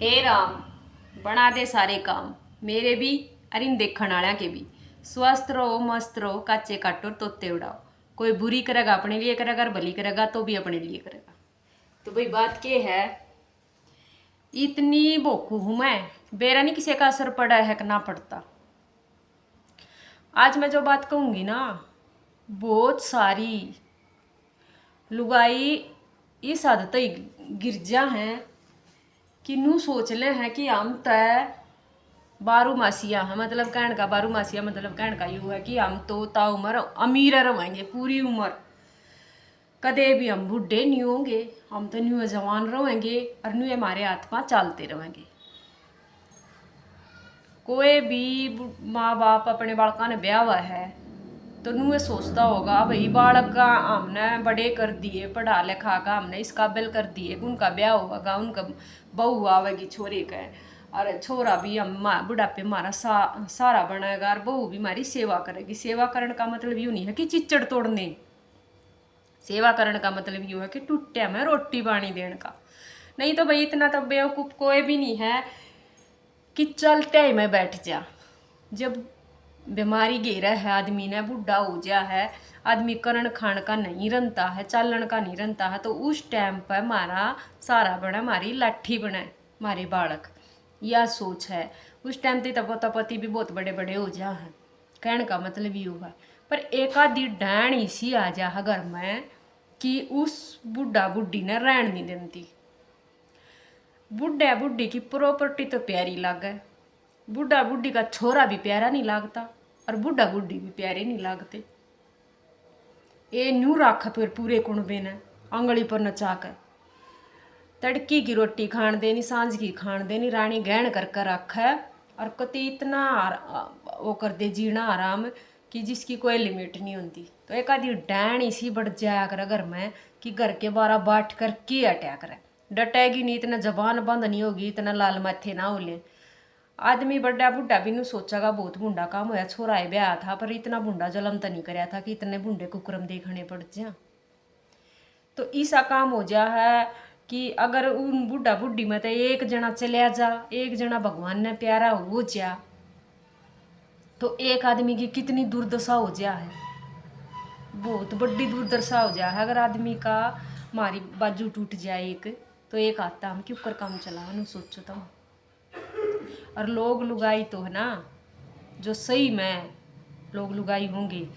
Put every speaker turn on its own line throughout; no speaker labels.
हे राम बना दे सारे काम मेरे भी और इन देखने वाले के भी। स्वस्थ रहो मस्त रहो काचे काटो तोते उड़ाओ। कोई बुरी करेगा अपने लिए करेगा और भली करेगा तो भी अपने लिए करेगा। तो भाई बात क्या है, इतनी भोकू हूं मैं, बेरा नहीं किसी का असर पड़ा है कि ना पड़ता। आज मैं जो बात कहूंगी ना, बहुत सारी लुगाई इस हद तक गिरजा हैं कि नू सोच ले हैं कि हम तय बारू मासिया है। मतलब कहने का बारू मासिया मतलब कहने का यूँ है कि हम तो ता उम्र अमीर रहेंगे पूरी उम्र, कदे भी हम बूढ़े नहीं होंगे, हम तो न्यू जवान रहेंगे और न्यू हमारे हाथ पाँव चलते रहेंगे। कोई भी माँ बाप अपने बालका ने ब्याह हुआ है तो नुए सोचता होगा भाई बालक का हमने बड़े कर दिए, पढ़ा लिखा का हमने इस काबिल कर दिए कि उनका ब्याह होगा, उनका बहू आवेगी छोरे का, और छोरा भी हम बुढ़ापे हमारा सारा बनेगा और बहू भी हमारी सेवा करेगी। सेवा करने का मतलब यूँ नहीं है कि चिच्चड़ तोड़ने, सेवा करने का मतलब यूँ है कि टूटे में रोटी पानी देने का। नहीं तो भाई इतना तो बेवकूफ़ कोई भी नहीं है कि चलते ही में बैठ जा। जब बीमारी घेरा है आदमी ने, बूढ़ा हो जा है आदमी, करण खान का नहीं रनता है, चालन का नहीं रनता है, तो उस टाइम पर हमारा सारा बने, हमारी लाठी बने हमारे बालक। यह सोच है। उस टाइम तो पति भी बहुत बड़े बड़े हो जा है। कहने का मतलब ये हुआ, पर एक आधी डैन इसी आ जा घर में कि उस बूढ़ा बूढ़ी ने रहन नहीं देती। बूढ़ा बूढ़ी की प्रॉपर्टी तो प्यारी लागे, बूढ़ा बूढ़ी का छोरा भी प्यारा नहीं लगता और बूढ़ा बूढ़ी भी प्यारे नहीं लगते। ये न्यू रख फिर पूरे कुणबे ने आंगली पर नचा कर तड़की की रोटी खान देनी, सांझ की खान देनी, रानी गहन करके रख है और कति इतना वो कर दे जीना आराम कि जिसकी कोई लिमिट नहीं होती। तो एक आधी डैन इसी बढ़ जाया कर घर में कि घर के 12 बाट कर की अटैक करे, डटेगी नहीं, इतना जबान बंद नहीं होगी, इतना लाल माथे ना उले। आदमी बड़ा बूढ़ा भी नहीं सोचेगा बहुत बूढ़ा काम होया, छोरा है ब्याह था पर इतना बूढ़ा जलम तो नहीं कराया था कि इतने बूढ़े कुकरम देखने पड़ जा। तो ऐसा काम हो जा है कि अगर उन बूढ़ा बूढ़ी में तो एक जना चलिया जा, एक जना भगवान ने प्यारा हो जा, तो एक आदमी की कितनी दुर्दशा हो जा है, बहुत बड़ी दुर्दशा हो जा है। अगर आदमी का मारी बाजू टूट जाए एक, तो एक आता हम क्यों कर काम चला नहीं सोचो तुम। और लोग लुगाई तो है ना, जो सही में लोग लुगाई होंगे,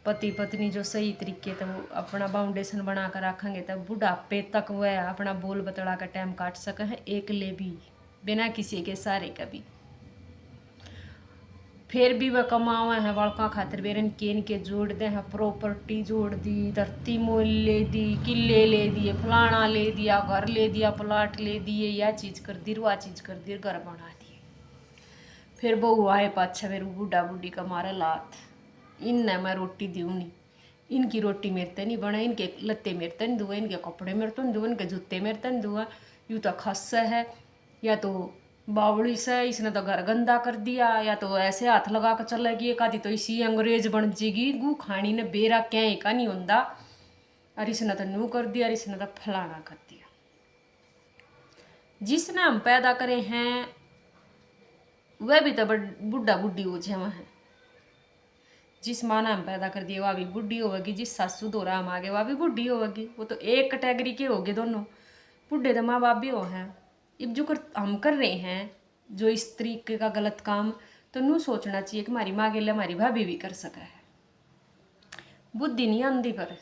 पति पत्नी जो सही तरीके तो अपना बाउंडेशन बना कर रखेंगे तब बुढ़ापे तक वह अपना बोल बतड़ा का टाइम काट सके हैं अकेले भी, बिना किसी के सहारे का भी। फिर भी वह कमावे हैं बड़का खातिर बेरन के जोड़ दे हैं, प्रॉपर्टी जोड़ दी, धरती मोल ले दी, किले ले दिए, फलाना ले दिया, घर ले दिया, प्लाट ले दिए, यह चीज़ कर दी, वह चीज़ कर दी, घर बना दिए। फिर बहू आए पाछा मेरे बूढ़ा बूढ़ी का मारा लात, इन मैं रोटी दूँ नहीं, इनकी रोटी मेरे ते नहीं बने, इनके लत्ते मेरे ते नहीं दुआ, इनके कपड़े मेरे तो नहीं दुआ, इनके जूते मेरे ते नहीं दुआ। यूँ तो खस है या तो बावड़ी से इसने तो घर गंदा कर दिया, या तो ऐसे हाथ लगा कर चलेगी एक आधी तो इसी अंग्रेज बन जाएगी, गू खानी ने बेरा क्या का नहीं होता, और इसने तो नू कर दिया, और इसने तो फलाना कर दिया। जिसने हम पैदा करे हैं वह भी तो बूढ़ा बूढ़ी हो जाए है। जिस माँ ने हम पैदा कर दिया वह भी बूढ़ी होगी, जिस सासू दो हम आगे वह भी बूढ़ी होगी। वो तो एक कैटेगरी के हो गए दोनों, बूढ़े तो माँ बाप भी हो हैं। अब जो हम कर रहे हैं जो इस तरीके का गलत काम, तो नू सोचना चाहिए कि हमारी माँ के लिए हमारी भाभी भी कर सका है। बुद्धि नहीं आंदी पर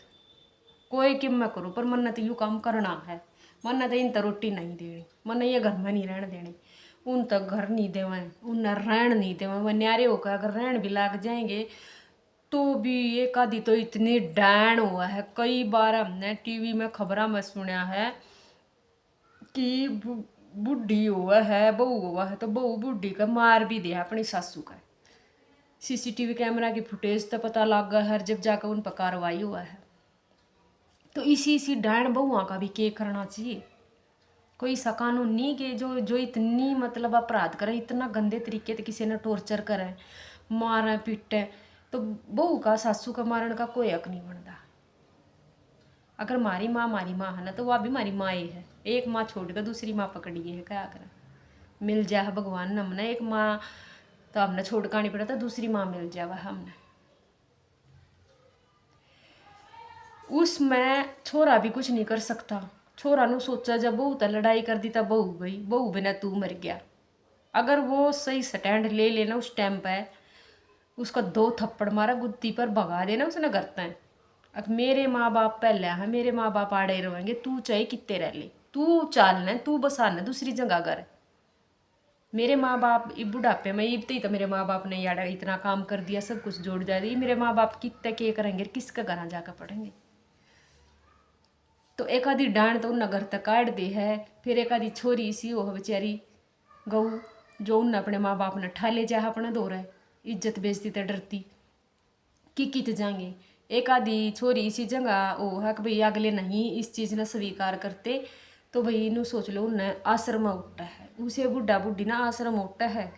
कोई कि मैं करूँ, पर मन तो यूँ काम करना है, मन तो इन तो रोटी नहीं देनी, मन ये घर में नहीं रहने देनी, उन तक घर नहीं देवें, उन्हें रहन नहीं देवें। वह न्यारे होकर अगर रहन भी लग जाएंगे तो भी एक आधी तो इतनी डैन हुआ है। कई बार हमने टीवी में खबरों में सुना है कि बूढ़ी हुआ है, बहू हुआ है, तो बहू बूढ़ी का मार भी दिया अपनी सासू का। सीसीटीवी कैमरा की फुटेज तो पता लग गया है, जब जाकर उन पर कार्रवाई हुआ है। तो इसी डैन बहुआ का भी के करना चाहिए। कोई ऐसा कानून नहीं कि जो इतनी मतलब अपराध करें, इतना गंदे तरीके से किसी ने टॉर्चर करें, मारें पीटे, तो बहू का सासू का मारने का कोई हक नहीं बनता। अगर मारी माँ है ना, तो वह भी हमारी माँ ही है, एक माँ छोड़ कर दूसरी माँ पकड़ी है, क्या करें। मिल जाए भगवान ने हमने, एक माँ तो हमने छोड़ का नहीं पड़ा था, दूसरी माँ मिल जाए हमने। उसमें छोरा भी कुछ नहीं कर सकता। छोरा नु सोचा जब बहू तो लड़ाई कर दी तब बहू गई, बहू बिना तू मर गया। अगर वो सही स्टैंड ले लेना उस टाइम पे, उसका 2 थप्पड़ मारा गुत्ती पर भगा देना उसने करता है। अब मेरे माँ बाप पहले है, मेरे माँ बाप आड़े रहेंगे, तू चाहे कितने रह ले, तू चालना तू बसाना दूसरी जगह कर। मेरे माँ बाप बुढ़ापे में इबते तो मेरे माँ बाप ने यार इतना काम कर दिया, सब कुछ जोड़ जा दी, मेरे माँ बाप कितने के करेंगे, किसका घर जाकर पढ़ेंगे। तो एक आधी डांड तो उन्हें घर तक काट दी है। फिर एक आधी छोरी सी हो बेचारी गऊ, जो उन्हें अपने माँ बाप ने ठा ले जा अपना दो रहा है, इज्जत बेचती तो डरती कि कित जाएंगे। एक आधी छोरी इसी जगह ओ है कि भाई अगले नहीं इस चीज़ ने स्वीकार करते, तो भाई इनू सोच लो उन्हें आश्रम उठा है, उसे बुढ़ा बुढ़ी ना आश्रम उठा है।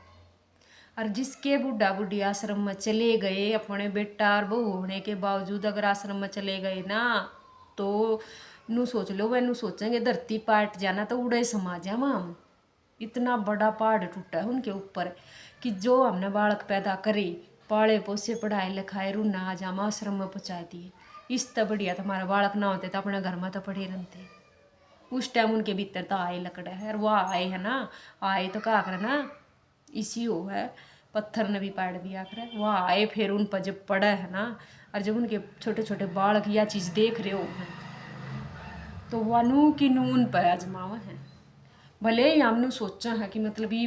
और जिसके बुढ़ा बुढ़ी आश्रम में चले गए, अपने बेटा और बहू होने के बावजूद अगर आश्रम में चले गए ना, तो नू सोच लो वह नू सोचेंगे धरती पाट जाना तो उड़े समा जा हम। इतना बड़ा पहाड़ टूटा है उनके ऊपर कि जो हमने बालक पैदा करे, पाले पोसे पढ़ाए लिखाए रूना आज हम आश्रम में पहुँचा दिए। इस तो बढ़िया तुम्हारा बालक ना होते तो अपने घर में तो पढ़े रहते। उस टाइम उनके भीतर तो आए लकड़ा है, और वह आए है ना, आए तो क्या करे ना, इसी हो है पत्थर ने भी पाड़ दिया करे। वह आए फिर उन पर जब पड़ा है ना, और जब उनके छोटे छोटे बालक यह चीज़ देख रहे हो हैं, तो वह नू की नून पर आजमावा है। भले ही हमने सोचा है कि मतलब ये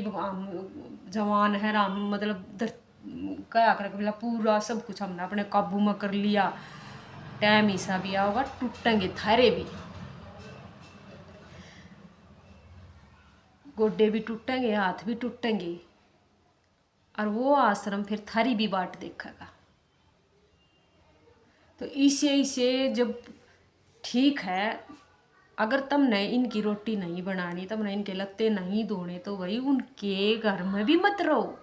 जवान है राम, मतलब क्या कर मतलब पूरा सब कुछ हमने अपने काबू में कर लिया, टाइम ऐसा भी आओगा टूटेंगे थारे भी, गोडे भी टूटेंगे, हाथ भी टूटेंगे, और वो आश्रम फिर थारी भी बाट देखेगा। तो इसे जब ठीक है, अगर तुमने इनकी रोटी नहीं बनानी, तुमने इनके लत्ते नहीं धोने, तो वही उनके घर में भी मत रहो।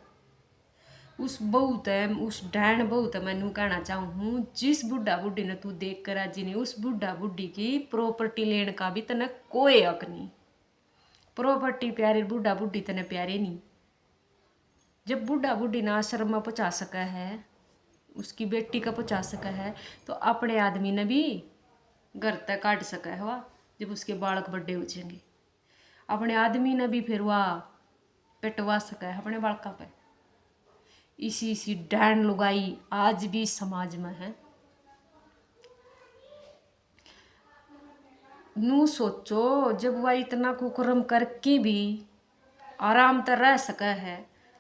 उस बहुत है, उस डैन बहुत है, मैं कहना चाहूँ जिस बुढ़ा बुढ़ी ने तू देख कर राजी नहीं, उस बुढ़ा बुढ़ी की प्रॉपर्टी लेने का भी तने कोई हक नहीं। प्रॉपर्टी प्यारे, बुढ़ा बुढ़ी तने प्यारे नहीं। जब बुढ़ा बुढ़ी ना आश्रम में पहुँचा सका है, उसकी बेटी का पहुँचा सका है, तो अपने आदमी ने भी घर तक काट सका है वह, जब उसके बालक बड़े हो जाएंगे। अपने आदमी ने भी फिर वह पेटवा सका है अपने बालका पे। इसी डैन लुगाई आज भी समाज में है। नू सोचो जब वह इतना कुकर्म करके भी आराम तर रह सका है,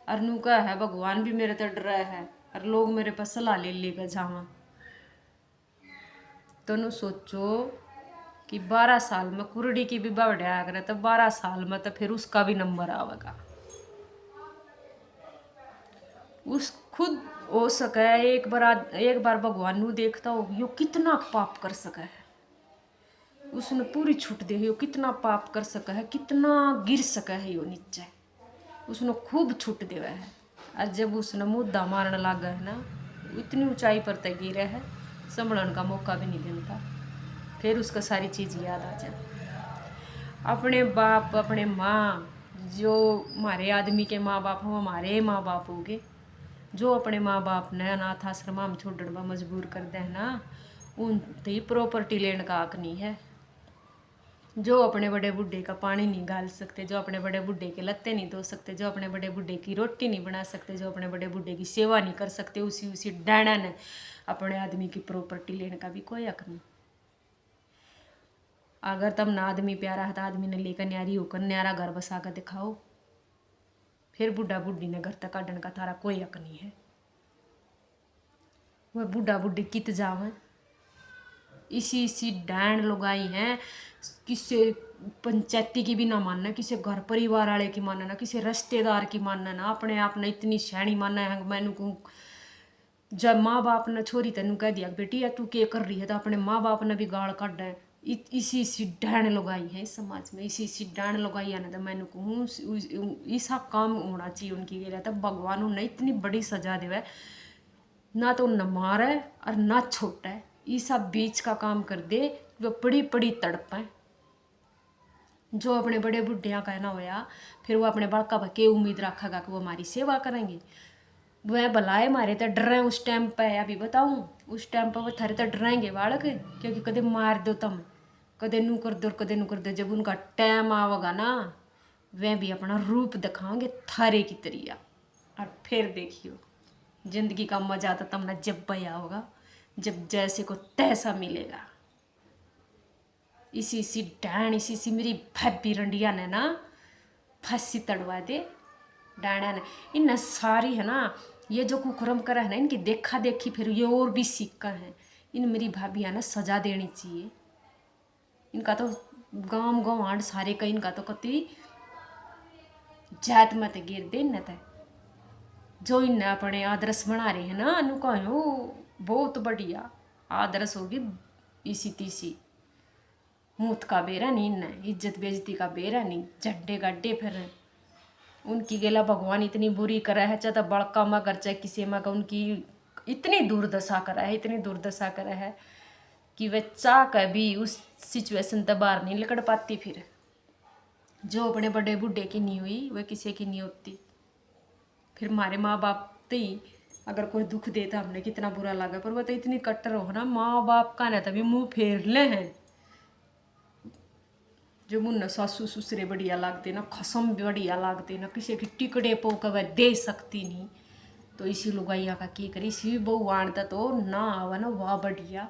और नू का है भगवान भी मेरे तर डरा है, और लोग मेरे पर सलाह ले लेकर जावा, तो नू सोचो कि 12 साल में कुरड़ी की भी बढ़िया करे, तो 12 साल में तो फिर उसका भी नंबर आवेगा। उस खुद हो सके एक बार भगवान नू देखता हो यो कितना पाप कर सका है, उसने पूरी छूट दे यो कितना पाप कर सका है, कितना गिर सका है यो नीचे, उसने खूब छूट देवा है। और जब उसने मुद्दा मारने लगा है ना, इतनी ऊंचाई पर तक गिरा है, संभलन का मौका भी नहीं मिलता, फिर उसका सारी चीज़ याद आ जाए। अपने बाप अपने माँ, जो हमारे आदमी के माँ बाप हम हमारे माँ बाप हो गए, जो अपने माँ बाप ने अनाथ आश्रम में छोड़ने में मजबूर कर दे ना, उन तो प्रॉपर्टी लेने का हक नहीं है। जो अपने बड़े बुढ़े का पानी नहीं गाल सकते, जो अपने बड़े बुढ़े के लत्ते नहीं धो सकते, जो अपने बड़े बुढ़े की रोटी नहीं बना सकते, जो अपने बड़े बुढ़े की सेवा नहीं कर सकते, उसी डैना ने अपने आदमी की प्रॉपर्टी लेने का भी कोई हक नहीं। अगर तब ना आदमी प्यारा है तो आदमी ने लेकर न्यारी होकर न्यारा घर बसा कर दिखाओ, फिर बुढ़ा बुढ़ी ने घर तक काटने का थारा कोई हक नहीं है। वह बुढ़ा बुढ़ी कित जावे, इसी डैंड लगाई हैं, किसी पंचायती की भी ना मानना, किसी घर परिवार वाले की मानना, किसी रिश्तेदार की मानना ना, अपने आप ने इतनी सैनी मानना है। मैनू कहूँ जब माँ बाप ने छोरी तेन कह दिया बेटी या तू के कर रही है, तो अपने माँ बाप ने भी गाल काट है। इसी डैन लगाई है इस समाज में, इसी डैन लगाई है ना, तो मैंने कहूँ ऐसा काम होना चाहिए उनकी लिए, तब भगवान उन्हें इतनी बड़ी सजा देवे ना, तो न मारे और ना छोटा है, ये सब बीच का काम कर दे, वो बड़ी बड़ी तड़प है। जो अपने बड़े बुढ़िया कहना होया फिर वो अपने बड़का के उम्मीद रखेगा कि वो हमारी सेवा करेंगे। वह भलाए मारे तो डरे उस टाइम पे, अभी बताऊँ उस टाइम पे वो थारे तो डरेंगे बालक, क्योंकि कदे मार दो तुम, कदे नू कर दो कदे नू कर दो। जब उनका टाइम आवेगा ना वह भी अपना रूप दिखाओगे थारे की तरिया, और फिर देखियो जिंदगी का मजा तो तुमने जब बया होगा जब जैसे को तैसा मिलेगा। इसी डाण इसी मेरी भाभी रंडिया ने ना फांसी तड़वा दे डाणा ने। इन सारी है ना ये जो कुकर्म करा है ना इनकी देखा देखी फिर ये और भी सीखा है। इन मेरी भाभियाँ ना सजा देनी चाहिए। इनका तो गांव गांव आंड सारे का इनका तो कति जात मत गिर दे न तय जो इन अपने आदर्श बना रहे हैं ना अनु कहो बहुत बढ़िया आदर्श होगी। इसी तीसी मूत का बेरा नहीं, इन इज्जत बेइज्जती का बेरा नहीं, झड्डे गड्ढे फिर उनकी गेला भगवान इतनी बुरी करा है, चाहे तो बड़का माँ कर चाहे किसी माँ का, उनकी इतनी दुर्दशा करा है, इतनी दुर्दशा करा है कि वह चाह कर भी उस सिचुएशन तक बाहर नहीं निकल पाती। फिर जो अपने बड़े बूढ़े की नहीं हुई वह किसी की नहीं होती। फिर हमारे माँ बाप ही अगर कोई दुख देता हमने कितना बुरा लगा, पर वह तो इतनी कट्टर हो ना माँ बाप का ना तभी मुँह फेर ले हैं। जो मुन्ना सासू ससुरे बढ़िया लागते ना, खसम बढ़िया लागते ना, किसी के टिकड़े पो कब दे सकती नहीं। तो इसी लुगाइया का की करी, इसी बहु आणता तो ना आवा ना वाह बढ़िया।